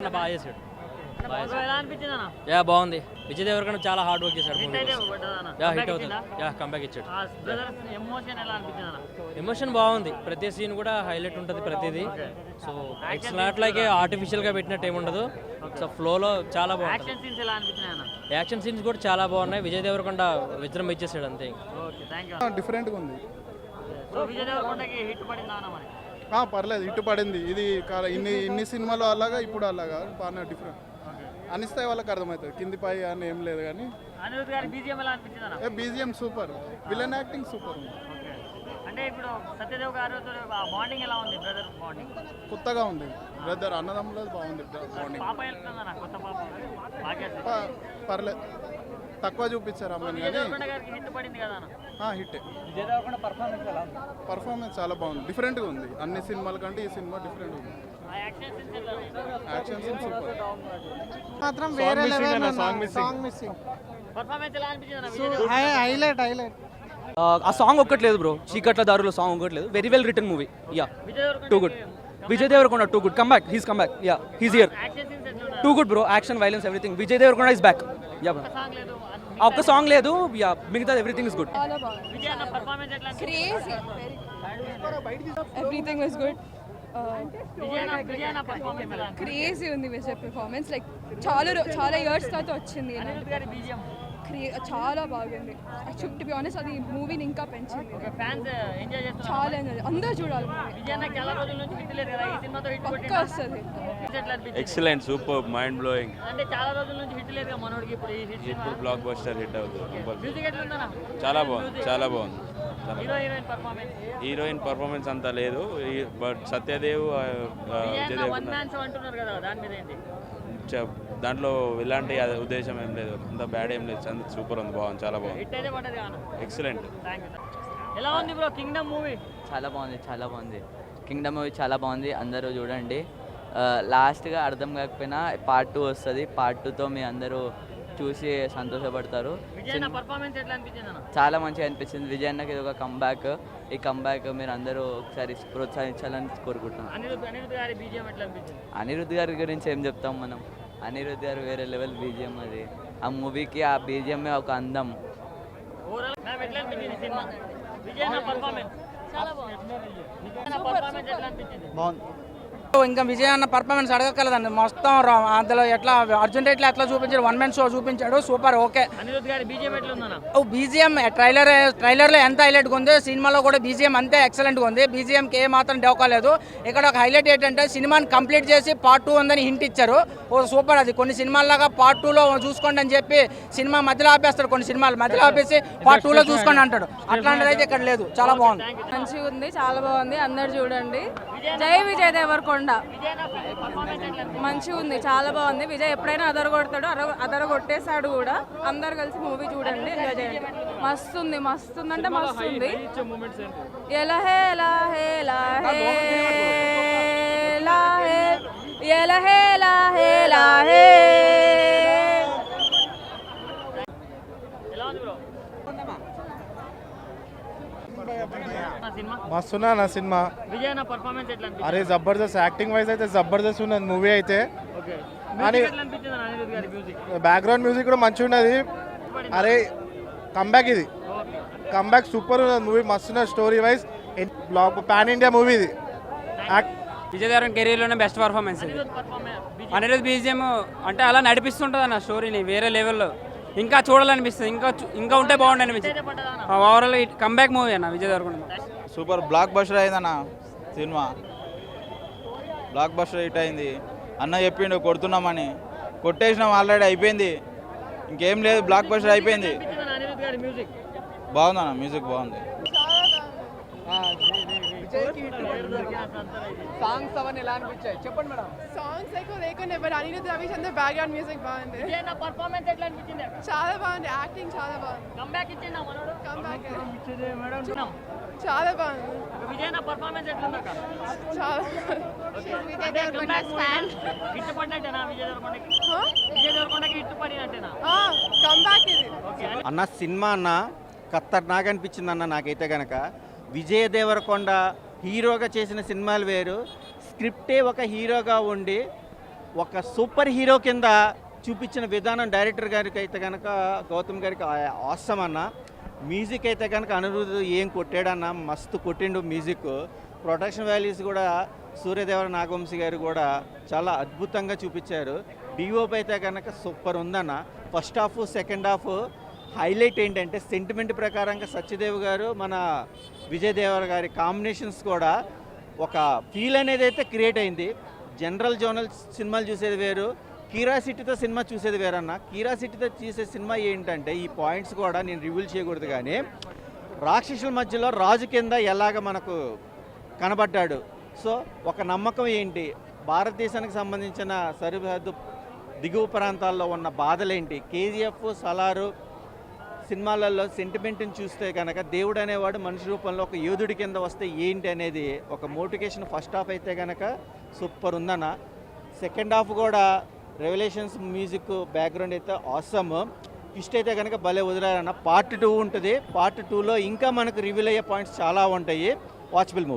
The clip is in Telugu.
బాగా చేశాడు. యా బాగుంది. విజయ్ దేవరకొండ చాలా హార్డ్ వర్క్ చేశాడు. యా హిట్ అవుతుంది. యా కంబ్యాక్ ఇచ్చాడు. ఎమోషన్ బాగుంది. ప్రతి సీన్ కూడా హైలైట్ ఉంటుంది ప్రతిదీ. So it's not like artificial గా పెట్టినట్టు ఏముండదు. సో ఫ్లోలో చాలా బాగుంది. యాక్షన్ సీన్స్ కూడా చాలా బాగున్నాయి. విజయ్ దేవరకొండ విజృంభ ఇచ్చేసాడు అంతే. డిఫరెంట్గా ఉంది. పర్లేదు, ఇటు పడింది. ఇది ఇన్ని సినిమాలు అలాగా ఇప్పుడు అలాగా బాగా డిఫరెంట్ అనిస్తాయి. వాళ్ళకి అర్థమవుతుంది. కింది పై అని ఏం లేదు కానీ BGM super. Villain acting super ఉంది. కొత్తగా ఉంది. బ్రదర్ అన్నదమ్ముల బాగుంది బాండింగ్. పర్లేదు, తక్కువ చూపించారు అమ్మని కానీ హిట్. పర్ఫార్మెన్స్ చాలా బాగుంది. డిఫరెంట్గా ఉంది. అన్ని సినిమాల కంటే ఈ సినిమా డిఫరెంట్ ఉంది. Action scene super. మాత్రం వేరే లెవెల్. Song missing. హైలైట్. ఆ సాంగ్ ఒక్కట్లేదు బ్రో. చీకట్ల దారులో సాంగ్ ఒక్కట్లేదు. Very well return movie. Yeah too good. Vijay Devarakonda too good. Come back. He's come back. Yeah he's here. Too good bro. Action, violence, everything. Vijay Devarakonda is back. Yeah bro. ఒక్క సాంగ్ లేదు. యా మిగతా everything is good. Everything was good. Crazy ఉంది విజయ్ పెర్ఫార్మెన్స్. లైక్ చాలా ఇయర్స్ తర్వాత వచ్చింది. చాలా బాగుంది. టు బి ఆనెస్ట్ అది మూవీని ఇంకా పెంచింది. చాలా ఎంజాయ్. అందరూ చూడాలి. పక్కా వస్తుంది. Excellent, super, mind blowing. ఇప్పుడు బ్లాక్ బస్టర్ హిట్ అవుతుంది. చాలా బాగుంది. చాలా బాగుంది. హీరోయిన్ పర్ఫార్మెన్స్ అంతా లేదు. బట్ సత్యదేవ్, దాంట్లో ఇలాంటి ఉద్దేశం ఏం లేదు. అంత బ్యాడ్ ఏం లేదు. సూపర్ ఉంది. బాగుంది. చాలా బాగుంది. ఎక్సలెంట్. ఎలా ఉంది బ్రో కింగ్డమ్ మూవీ? చాలా బాగుంది. కింగ్డమ్ మూవీ చాలా బాగుంది. అందరూ చూడండి. లాస్ట్గా అర్థం కాకపోయినా పార్ట్ 2 వస్తుంది. పార్ట్ 2తో మీ అందరూ చూసి సంతోషపడతారు. చాలా మంచిగా అనిపించింది. విజయ్ అన్నకి ఇది ఒక కంబ్యాక్. ఈ కంబ్యాక్ మీరు అందరూ ఒకసారి ప్రోత్సహించాలని కోరుకుంటున్నాం. అనిరుద్ధ్ గారి గురించి ఏం చెప్తాం మనం. అనిరుద్ధ్ గారు వేరే లెవెల్ బీజిఎం. అది ఆ మూవీకి ఆ బీజిఎం ఒక అందం. ఇంకా విజయ్ అన్న పర్ఫార్మెన్స్ అడగక్కలేదండి. మొత్తం అందులో ఎట్లా అర్జున్ రెడ్డి ఎట్లా చూపించాడు, 1 man షో చూపించాడు. సూపర్. ఓకే. బీజిఎం ట్రైలర్లో ఎంత హైలైట్గా ఉంది, సినిమాలో కూడా బీజిఎం అంతే ఎక్సలెంట్గా ఉంది. బీజిఎంకి ఏ మాత్రం డోకాలేదు. ఇక్కడ ఒక హైలైట్ ఏంటంటే సినిమాని కంప్లీట్ చేసి పార్ట్ 2 ఉందని హింట్ ఇచ్చారు. ఓ సూపర్. అది కొన్ని సినిమాల్లాగా పార్ట్ 2లో చూసుకోండి అని చెప్పి సినిమా మధ్యలో ఆపేస్తాడు. కొన్ని సినిమాలు మధ్యలో ఆపేసి పార్ట్ 2లో చూసుకోండి అంటాడు. అట్లాంటిది అయితే ఇక్కడ లేదు. చాలా బాగుంది. మంచిగా ఉంది. చాలా బాగుంది. అందరు చూడండి. జై విజయ్ దేవరకొండ. మంచిగా ఉంది. చాలా బాగుంది. విజయ్ ఎప్పుడైనా అదరగొట్టేశాడు కూడా. అందరు కలిసి మూవీ చూడండి, ఎంజాయ్ చేయండి. మస్తుంది అంటే మస్తుంది. ఎలా హే లా హే లా హే లా హే ఎలా హే లా హే లా హే. మస్తున్నా నా సినిమా. అరే జబర్దస్త్. యాక్టింగ్ వైజ్ అయితే జబర్దస్త్ ఉన్నది మూవీ అయితే. బ్యాక్గ్రౌండ్ మ్యూజిక్ కూడా మంచిగా ఉన్నది. అరే కంబ్యాక్. ఇది కంబ్యాక్ సూపర్ ఉన్నది మూవీ. మస్తున్నది. Story wise pan India movie ఇది. విజయ్ దేవరకొండ కెరీర్లోనే బెస్ట్ పర్ఫార్మెన్స్ ఇది. అనిరుద్ధ్ బీజిఎం అంటే అలా నడిపిస్తుంటుంది అన్న స్టోరీని వేరే లెవెల్లో. ఇంకా చూడాలనిపిస్తుంది. ఇంకా ఉంటే బాగుండు అనిపించింది. ఓవరాల్ కంబ్యాక్ మూవీ అన్న Vijay Devarakonda. Super. Blockbuster అయిందన్న సినిమా. బ్లాక్ బస్టర్ హిట్ అయింది. అన్న చెప్పిండు కొడుతున్నామని. కొట్టేసినాం ఆల్రెడీ. అయిపోయింది. ఇంకేం లేదు. బ్లాక్ బస్టర్ అయిపోయింది. బాగుందన్న. మ్యూజిక్ బాగుంది. సాంగ్స్ అవన్నీ ఎలా అనిపించాయి చెప్పండి మేడం. సాంగ్స్ ఎక్కువ లేకుండా but Anirudh Ravichandra background music బాగుంది. పర్ఫార్మెన్స్ ఎట్లా అనిపించింది? చాలా బాగుంది. యాక్టింగ్ చాలా బాగుంది. కంబ్యాక్ ఇచ్చిందా మనోడు? కంబ్యాక్ మేడం చాలా బాగుంది. విజయ్ నా పర్ఫార్మెన్స్ ఎట్లుంది అక్క? చాలా. విజయ్ దేవరకొండ ఫ్యాన్. హిట్ పడినట్టేనా విజయ్ దేవరకొండకి? విజయ్ దేవరకొండకి హిట్ పడినట్టేనా? కంబ్యాక్ ఇది. అన్న సినిమా అన్న ఖతర్నాక్ అనిపించింది అన్న నాకైతే కనుక. విజయ్ దేవరకొండ హీరోగా చేసిన సినిమాలు వేరు. స్క్రిప్టే ఒక హీరోగా ఉండి ఒక సూపర్ హీరో కింద చూపించిన విధానం డైరెక్టర్ గారికి అయితే కనుక గౌతమ్ గారికి ఆసమ్ అన్న. మ్యూజిక్ అయితే కనుక అనిరుద్ధ్ ఏం కొట్టాడన్న, మస్తు కొట్టిండు మ్యూజిక్. ప్రొడక్షన్ వాల్యూస్ కూడా సూర్యదేవర నాగవంశీ గారు కూడా చాలా అద్భుతంగా చూపించారు. డిఓపి అయితే కనుక సూపర్ ఉందన్న. First half second half highlight ఏంటంటే సెంటిమెంట్ ప్రకారంగా సత్యదేవ్ గారు మన విజయ్ దేవర గారి కాంబినేషన్స్ కూడా ఒక ఫీల్ అనేది అయితే క్రియేట్ అయింది. జనరల్ జోనల్ సినిమాలు చూసేది వేరు, క్యూరియాసిటీతో సినిమా చూసేది వేరన్న. క్యూరియాసిటీతో చూసే సినిమా ఏంటంటే ఈ పాయింట్స్ కూడా నేను రివీల్ చేయకూడదు కానీ రాక్షసుల మధ్యలో రాజు కింద ఎలాగ మనకు కనబడ్డాడు. సో ఒక నమ్మకం ఏంటి, భారతదేశానికి సంబంధించిన సరిహద్దు దిగువ ప్రాంతాల్లో ఉన్న బాధలేంటి, కేజీఎఫ్ సలారు సినిమాలలో సెంటిమెంట్ని చూస్తే కనుక దేవుడు అనేవాడు మనిషి రూపంలో ఒక యోధుడి కింద వస్తే ఏంటి అనేది ఒక మోటివేషన్. ఫస్ట్ హాఫ్ అయితే కనుక సూపర్ ఉందన్న. సెకండ్ హాఫ్ కూడా రెవల్యూషన్స్ మ్యూజిక్ బ్యాక్గ్రౌండ్ అయితే ఆసమ్. ట్విస్ట్ అయితే కనుక భలే వదిలారన్న. పార్ట్ 2 ఉంటుంది. పార్ట్ 2లో ఇంకా మనకు రివీల్ అయ్యే పాయింట్స్ చాలా ఉంటాయి. Watchable movie.